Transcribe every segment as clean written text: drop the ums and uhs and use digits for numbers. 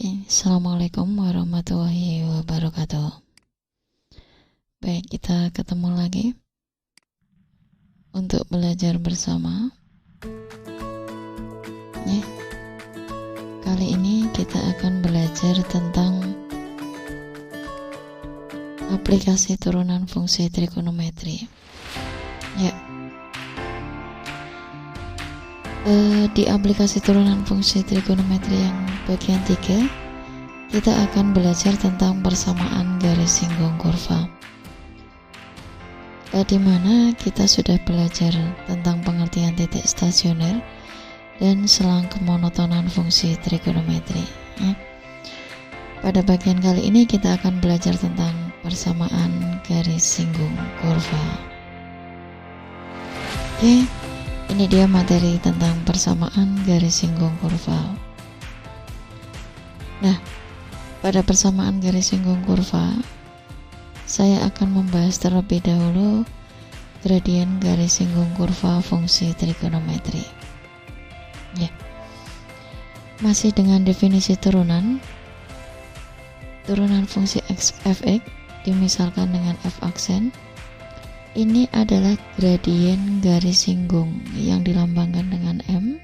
Assalamualaikum warahmatullahi wabarakatuh. Baik, kita ketemu lagi untuk belajar bersama. Kali ini kita akan belajar tentang aplikasi turunan fungsi trigonometri. Di aplikasi turunan fungsi trigonometri yang bagian 3, kita akan belajar tentang persamaan garis singgung kurva, di mana kita sudah belajar tentang pengertian titik stasioner dan selang kemonotonan fungsi trigonometri. Pada bagian kali ini kita akan belajar tentang persamaan garis singgung kurva. Ini dia materi tentang persamaan garis singgung kurva. Nah, pada persamaan garis singgung kurva, saya akan membahas terlebih dahulu gradien garis singgung kurva fungsi trigonometri. Masih dengan definisi turunan fungsi fx dimisalkan dengan f aksen. Ini adalah gradien garis singgung yang dilambangkan dengan M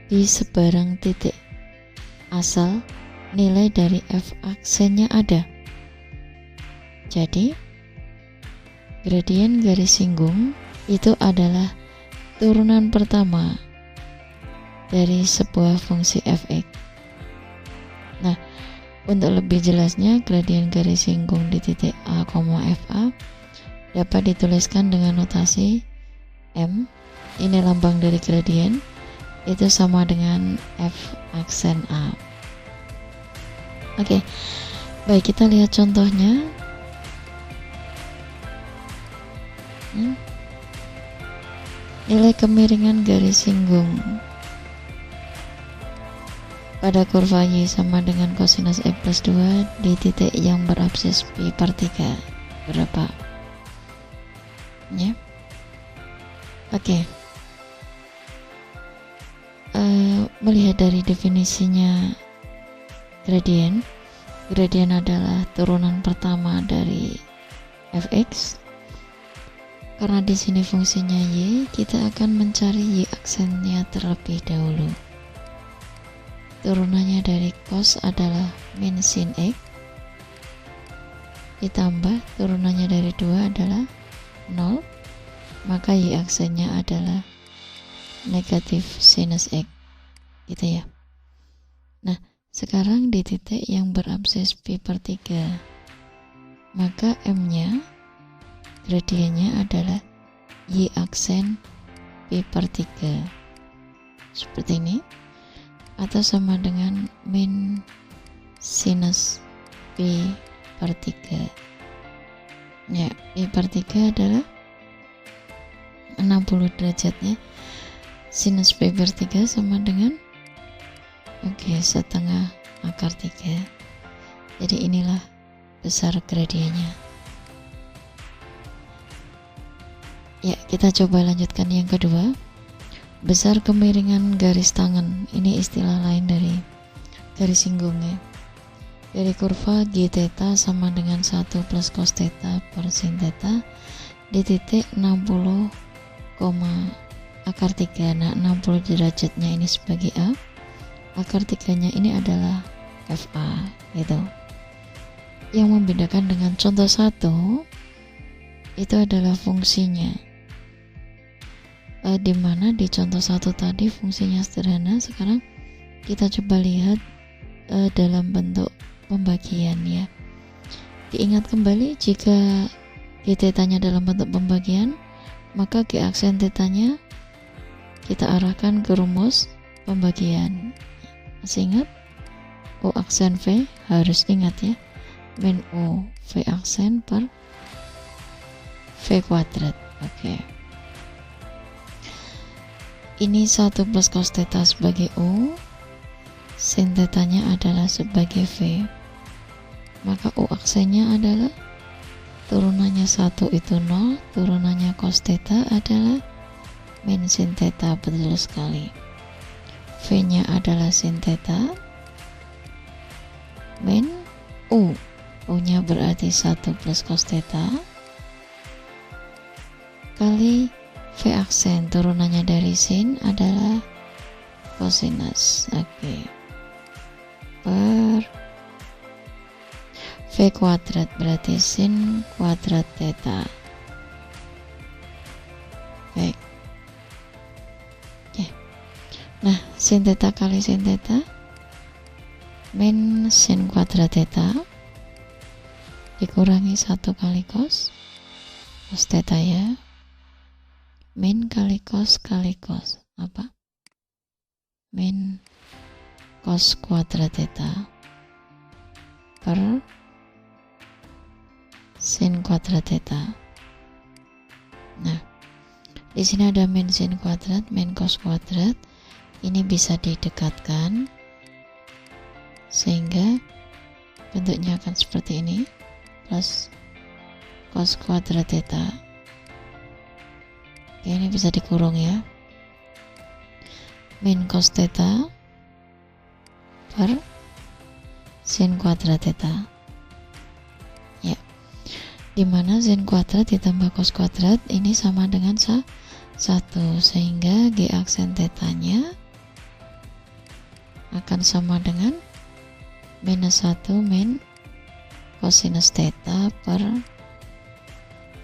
di sebarang titik asal nilai dari f aksennya ada. Jadi, gradien garis singgung itu adalah turunan pertama dari sebuah fungsi fx. Nah, untuk lebih jelasnya, gradien garis singgung di titik A, fa dapat dituliskan dengan notasi M. Ini lambang dari gradien, itu sama dengan F aksen A. Baik, kita lihat contohnya. Nilai kemiringan garis singgung pada kurva Y sama dengan kosinus E plus 2 di titik yang berabsis pi per 3 berapa? Melihat dari definisinya gradien adalah turunan pertama dari fx. Karena di sini fungsinya y, kita akan mencari y aksennya terlebih dahulu. Turunannya dari cos adalah min sin x, ditambah turunannya dari 2 adalah 0, maka y aksennya adalah negatif sinus x, gitu ya. Nah, sekarang di titik yang berabsis pi per 3, maka m nya gradiennya adalah y aksen pi per 3 seperti ini, atau sama dengan min sinus pi per 3. Pi per 3 adalah 60 derajatnya. Sinus pi per 3 sama dengan setengah akar 3. Jadi inilah besar gradiennya. Kita coba lanjutkan yang kedua. Besar kemiringan garis tangan. Ini istilah lain dari garis singgungnya. Dari kurva g theta sama dengan 1 plus cos theta per sin theta di titik 60, akar 3. Nah, 60 derajatnya ini sebagai A, akar 3 nya ini adalah FA, gitu. Yang membedakan dengan contoh 1 itu adalah fungsinya, dimana di contoh 1 tadi fungsinya sederhana. Sekarang kita coba lihat dalam bentuk pembagian ya. Diingat kembali, jika g theta-nya dalam bentuk pembagian, maka g aksen theta-nya kita arahkan ke rumus pembagian. Masih ingat? U aksen V, harus ingat ya, min U V aksen per V kuadrat. Ini 1 plus cos theta sebagai U, sin theta-nya adalah sebagai V. Maka U aksennya adalah turunannya 1 itu 0, turunannya cos theta adalah min sin theta, betul sekali. V nya adalah sin theta, min U. U-nya berarti 1 plus cos theta kali V aksen, turunannya dari sin adalah cosinus. Oke. Per V kuadrat berarti sin kuadrat theta. Baik. Oke. Nah, sin theta kali sin theta min sin kuadrat theta dikurangi 1 kali cos theta ya, min kali cos apa? Min cos kuadrat theta per sin kuadrat theta. Nah, di sini ada min sin kuadrat, min cos kuadrat. Ini bisa didekatkan sehingga bentuknya akan seperti ini, plus cos kuadrat theta. Oke, ini bisa dikurung ya, min cos theta per sin kuadrat theta ya, dimana sin kuadrat ditambah cos kuadrat ini sama dengan 1, sehingga G aksen tetanya akan sama dengan minus 1 min cosinus theta per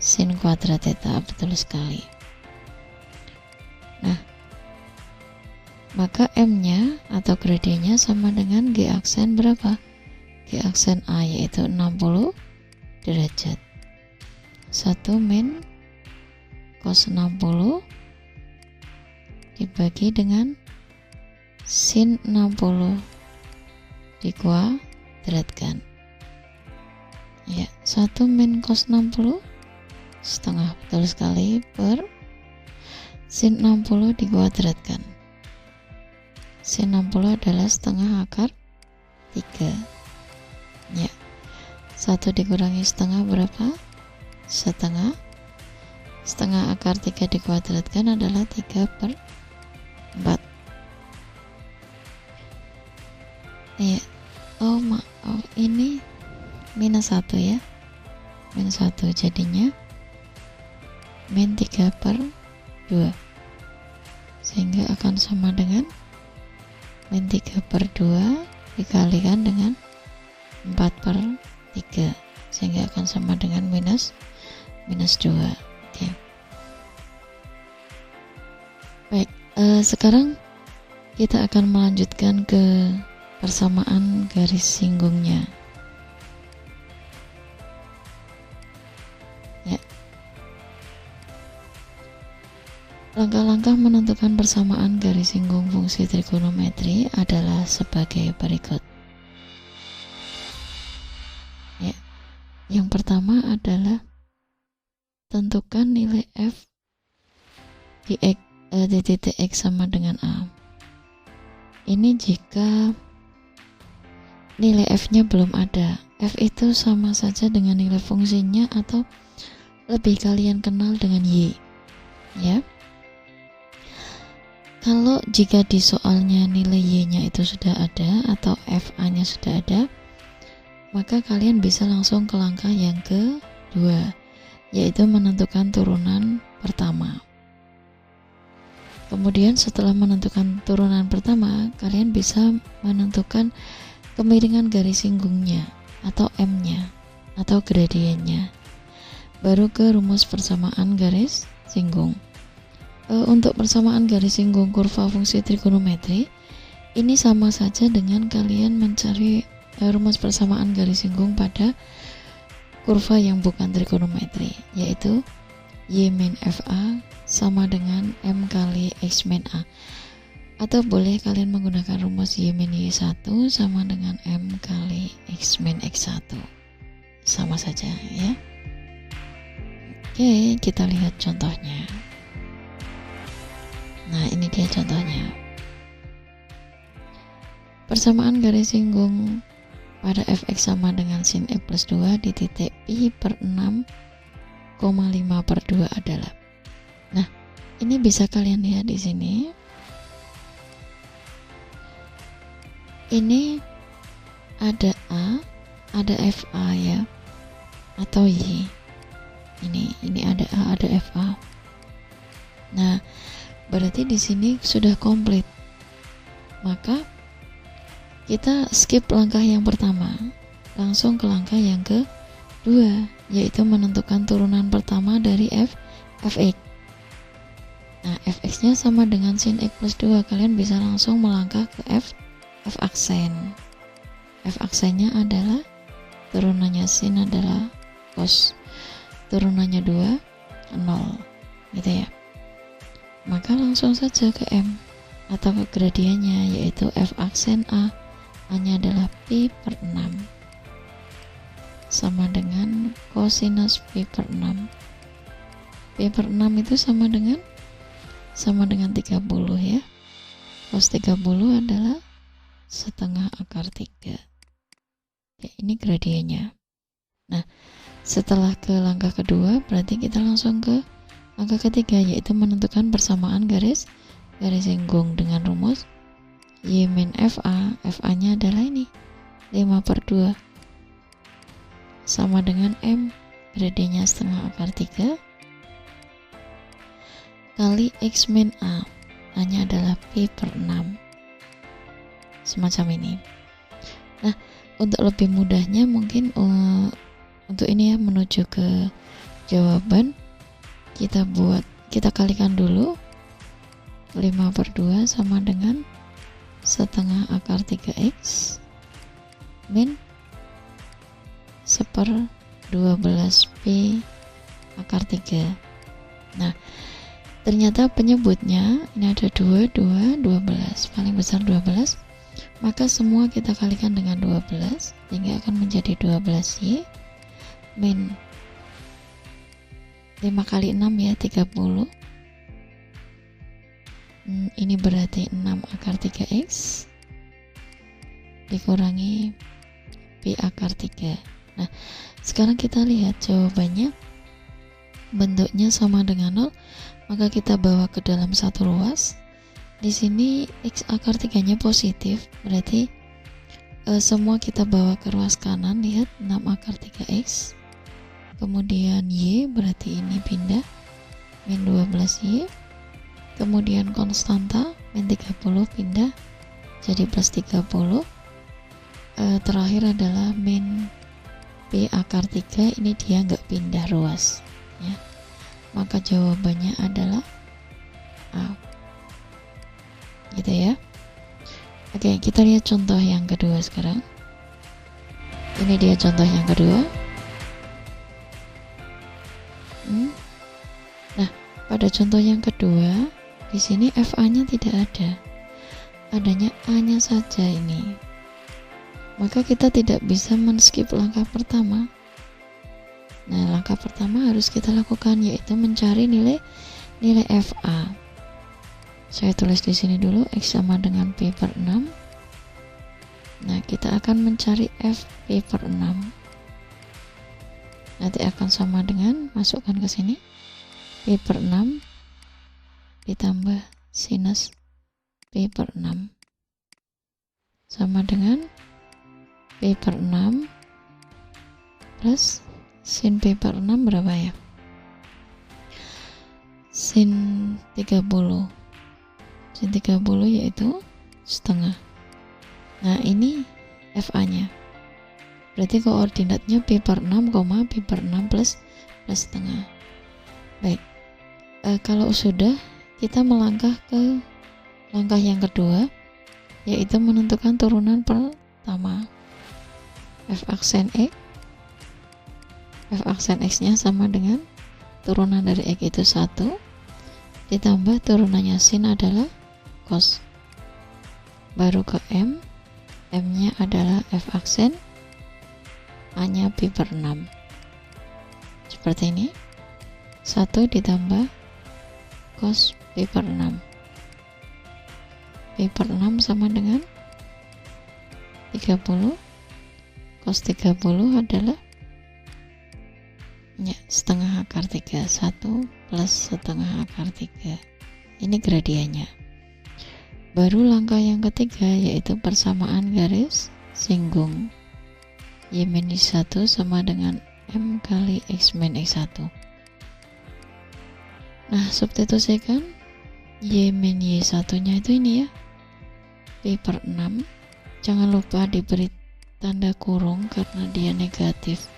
sin kuadrat theta. Betul sekali. Nah, maka M nya atau gradiennya sama dengan G aksen berapa? G aksen A, yaitu 60 derajat. 1 min cos 60 dibagi dengan sin 60 dikuadratkan ya, 1 min cos 60 setengah, betul sekali, per sin 60 dikuadratkan. Sin 60 adalah setengah akar 3 ya, 1 dikurangi setengah berapa? Setengah akar 3 dikuadratkan adalah 3 per 4 ya. Oh maaf, ini minus 1 ya, minus 1, jadinya min 3 per 2 sehingga akan sama dengan min 3 per 2 dikalikan dengan 4 per 3 sehingga akan sama dengan minus 2. Oke. Baik, sekarang kita akan melanjutkan ke persamaan garis singgungnya ya. Langkah-langkah menentukan persamaan garis singgung fungsi trigonometri adalah sebagai berikut ya. Yang pertama adalah tentukan nilai f di titik x sama dengan a. Ini jika nilai f-nya belum ada. F itu sama saja dengan nilai fungsinya atau lebih kalian kenal dengan y ya. Kalau jika di soalnya nilai y-nya itu sudah ada atau fa-nya sudah ada, maka kalian bisa langsung ke langkah yang kedua, yaitu menentukan turunan pertama. Kemudian setelah menentukan turunan pertama, kalian bisa menentukan kemiringan garis singgungnya atau M-nya atau gradiennya. Baru ke rumus persamaan garis singgung. Untuk persamaan garis singgung kurva fungsi trigonometri, ini sama saja dengan kalian mencari rumus persamaan garis singgung pada kurva yang bukan trigonometri, yaitu y min fa sama dengan m kali x min a. Atau boleh kalian menggunakan rumus y min y1 sama dengan m kali x min x1. Sama saja ya. Oke, kita lihat contohnya. Nah, ini dia contohnya. Persamaan garis singgung pada fx sama dengan sin e plus 2 di titik pi per 6,5 per 2 adalah. Nah, ini bisa kalian lihat di sini. Ini ada A, ada FA ya, atau Y. Ini ada A, ada FA. Nah, berarti di sini sudah komplit. Maka kita skip langkah yang pertama, langsung ke langkah yang kedua, yaitu menentukan turunan pertama dari fx. Nah, fx-nya sama dengan sin x plus 2. Kalian bisa langsung melangkah ke f aksen. F aksennya adalah turunannya sin adalah cos, turunannya 2 0 gitu ya. Maka langsung saja ke M atau ke gradiennya, yaitu f aksen A nya adalah pi per 6 sama dengan kosinus pi per 6. Pi per 6 itu sama dengan 30 ya. Cos 30 adalah setengah akar 3 ya, ini gradiennya. Nah, setelah ke langkah kedua, berarti kita langsung ke langkah ketiga, yaitu menentukan persamaan garis singgung dengan rumus Y min FA. FA nya adalah ini 5/2 sama dengan M, gradiennya setengah akar 3 kali X min A nya adalah pi per 6, semacam ini. Nah, untuk lebih mudahnya mungkin untuk ini ya, menuju ke jawaban, kita kalikan dulu 5/2 sama dengan setengah akar 3x min 1/12 pi akar 3. Nah, ternyata penyebutnya ini ada 2, 12, paling besar 12, maka semua kita kalikan dengan 12 sehingga akan menjadi 12y min 5 kali 6 ya 30. Ini berarti 6 akar 3x dikurangi pi akar 3. Nah, sekarang kita lihat jawabannya, bentuknya sama dengan 0, maka kita bawa ke dalam satu ruas. Di sini x akar 3 nya positif, berarti semua kita bawa ke ruas kanan. Lihat 6 akar 3x, kemudian y berarti ini pindah min 12y, kemudian konstanta min 30 pindah jadi plus 30, terakhir adalah min pi akar 3, ini dia nggak pindah ruas ya. Maka jawabannya adalah A, gitu ya. Oke, kita lihat contoh yang kedua sekarang. Ini dia contoh yang kedua. Nah, pada contoh yang kedua, di sini FA-nya tidak ada, adanya A-nya saja ini. Maka kita tidak bisa men-skip langkah pertama. Nah, langkah pertama harus kita lakukan, yaitu mencari nilai FA. Saya tulis di sini dulu, X sama dengan P per 6. Nah, kita akan mencari F P per 6. Nanti akan sama dengan, masukkan ke sini, P per 6 ditambah sinus P per 6 sama dengan P per 6 plus sin P per 6 berapa ya? Sin 30. Sin 30 yaitu setengah. Nah, ini FA nya, berarti koordinatnya P per 6, P per 6 plus setengah. Baik, kalau sudah, kita melangkah ke langkah yang kedua, yaitu menentukan turunan pertama. F aksen X nya sama dengan turunan dari X itu 1 ditambah turunannya sin adalah cos, baru ke M nya adalah F aksen A nya pi per 6, seperti ini. 1 ditambah cos Pi per 6. Pi per 6 sama dengan 30. Cos 30 adalah ya, setengah akar 3. 1 plus setengah akar 3. Ini gradiennya. Baru langkah yang ketiga, yaitu persamaan garis singgung. Y min Y1 sama dengan M kali X min X1. Nah, substitusikan Y min Y1 nya itu ini ya, Pi per 6. Jangan lupa diberi tanda kurung karena dia negatif.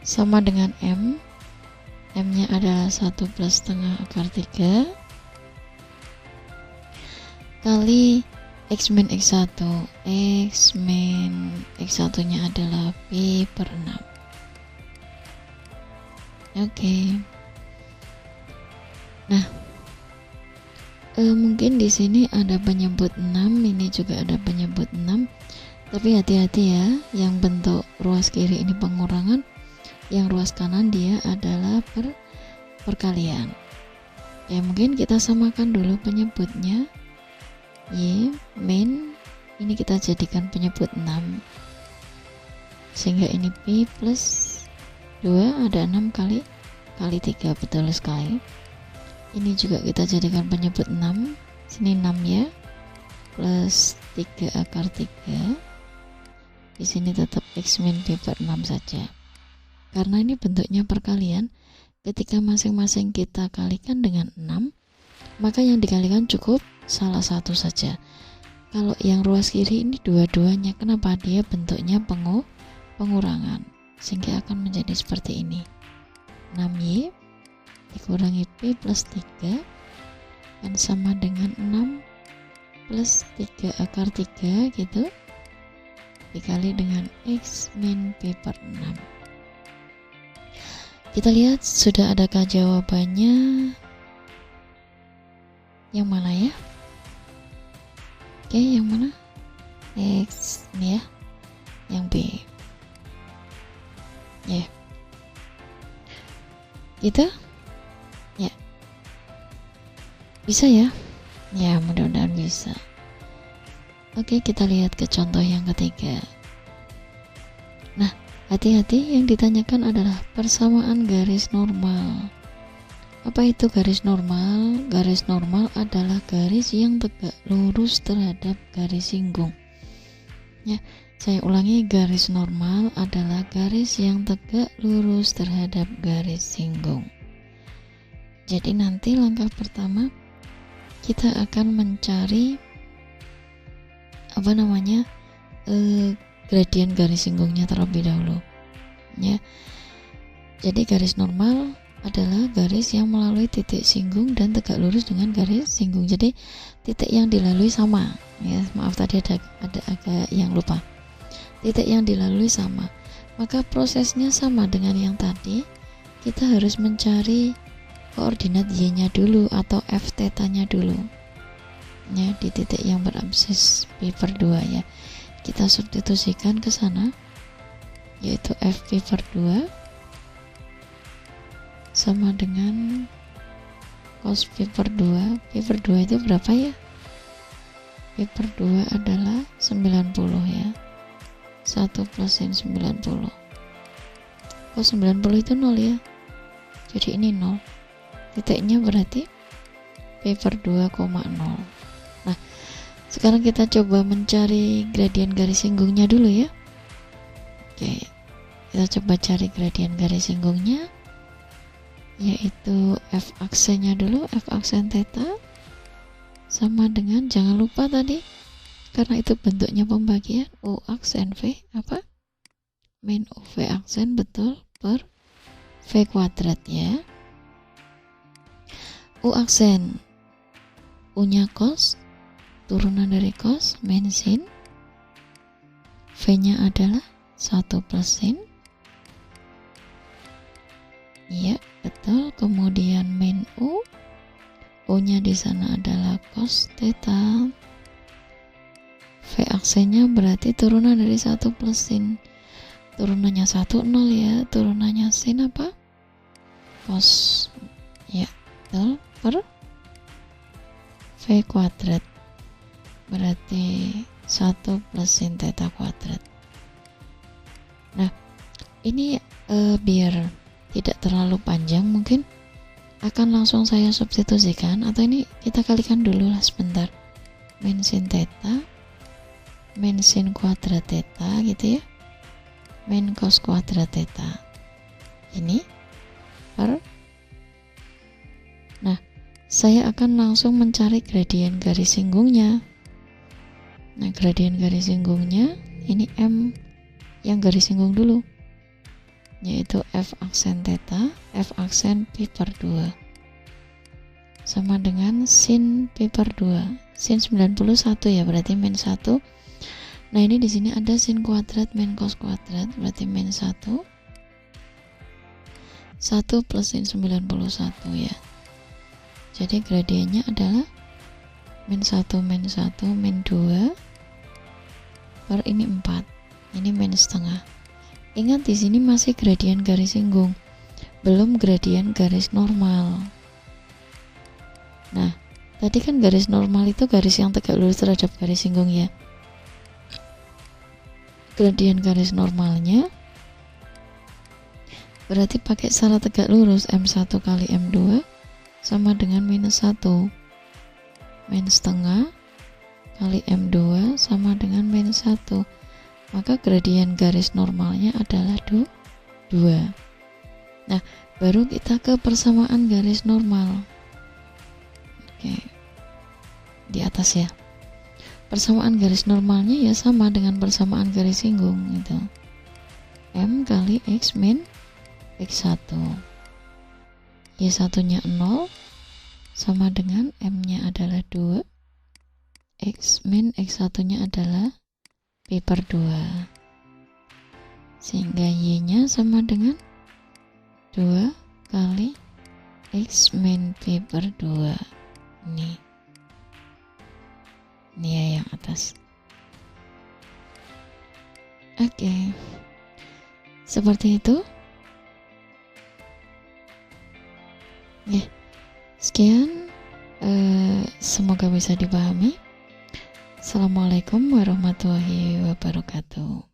Sama dengan M nya adalah 1 plus setengah akar 3 kali X min X1. X min X1 nya adalah Pi per 6. Oke. Nah, mungkin di sini ada penyebut 6, ini juga ada penyebut 6. Tapi hati-hati ya, yang bentuk ruas kiri ini pengurangan, yang ruas kanan dia adalah perkalian. Ya, mungkin kita samakan dulu penyebutnya. Y min ini kita jadikan penyebut 6, sehingga ini Pi plus 2 ada 6 kali 3, betul sekali. Ini juga kita jadikan penyebut 6, sini 6 ya, plus 3 akar 3. Di sini tetap X min Pi per 6 saja. Karena ini bentuknya perkalian, ketika masing-masing kita kalikan dengan 6, maka yang dikalikan cukup salah satu saja. Kalau yang ruas kiri ini dua-duanya, kenapa? Dia bentuknya pengurangan, sehingga akan menjadi seperti ini. 6Y dikurangi Pi plus 3 kan sama dengan 6 plus 3 akar 3 gitu, dikali dengan X min Pi per 6. Kita lihat sudah adakah jawabannya. Yang mana ya? Oke, yang mana? X ini ya, yang B ya. Gitu ya, bisa ya? Ya, mudah-mudahan bisa. Oke, kita lihat ke contoh yang ketiga. Nah, hati-hati, yang ditanyakan adalah persamaan garis normal. Apa itu garis normal? Garis normal adalah garis yang tegak lurus terhadap garis singgung. Ya, saya ulangi, garis normal adalah garis yang tegak lurus terhadap garis singgung. Jadi nanti langkah pertama kita akan mencari gradien garis singgungnya terlebih dahulu. Ya. Jadi garis normal adalah garis yang melalui titik singgung dan tegak lurus dengan garis singgung. Jadi titik yang dilalui sama. Ya, maaf tadi ada agak yang lupa. Titik yang dilalui sama. Maka prosesnya sama dengan yang tadi. Kita harus mencari koordinat Y-nya dulu atau F theta-nya dulu. Ya, di titik yang berabsis Pi per 2 ya. Kita substitusikan ke sana, yaitu F Pi per 2 sama dengan cos Pi per 2. Pi per 2 itu berapa ya? Pi per 2 adalah 90 ya. 1 plus sin 90. Kok 90 itu 0 ya? Jadi ini 0. Titiknya berarti Pi per 2,0. Nah, sekarang kita coba mencari gradien garis singgungnya dulu ya. Oke, kita coba cari gradien garis singgungnya, yaitu F aksennya dulu. F aksen theta sama dengan, jangan lupa tadi karena itu bentuknya pembagian, U aksen V apa? Min U V aksen, betul, per V kuadrat ya. U aksen, U nya cos, turunan dari cos, min sin, V nya adalah 1 plus sin. Iya, betul. Kemudian min U, U-nya di sana adalah cos theta. V aksennya berarti turunan dari 1 plus sin. Turunannya 1 0 ya. Turunannya sin apa? Cos. Ya, betul. Per V kuadrat. Berarti 1 plus sin theta kuadrat. Nah, ini biar tidak terlalu panjang, mungkin akan langsung saya substitusikan, atau ini kita kalikan dulu lah sebentar. Min sin theta min sin kuadrat theta gitu ya, min cos kuadrat theta ini per. Nah, saya akan langsung mencari gradien garis singgungnya. Nah, gradien garis singgungnya ini M yang garis singgung dulu, yaitu F aksen theta, F aksen pi per 2 sama dengan sin pi per 2, sin 91 ya, berarti min 1. Nah, ini di sini ada sin kuadrat min cos kuadrat, berarti min 1 plus sin 91 ya. Jadi gradiennya adalah min 1 min 2 per ini 4. Ini min setengah. Ingat di sini masih gradien garis singgung, belum gradien garis normal. Nah, tadi kan garis normal itu garis yang tegak lurus terhadap garis singgung ya. Gradien garis normalnya berarti pakai syarat tegak lurus M1 kali M2 sama dengan minus 1, min setengah kali M2 sama dengan minus 1, maka gradien garis normalnya adalah 2. Nah, baru kita ke persamaan garis normal. Oke, di atas ya, persamaan garis normalnya ya sama dengan persamaan garis singgung gitu, M kali X min X1, Y1 nya 0 sama dengan M nya adalah 2, X min X1 nya adalah pi per 2, sehingga Y nya sama dengan 2 kali X min pi per 2. Ini ya yang atas. Oke, seperti itu ya. Sekian, semoga bisa dipahami. Assalamualaikum warahmatullahi wabarakatuh.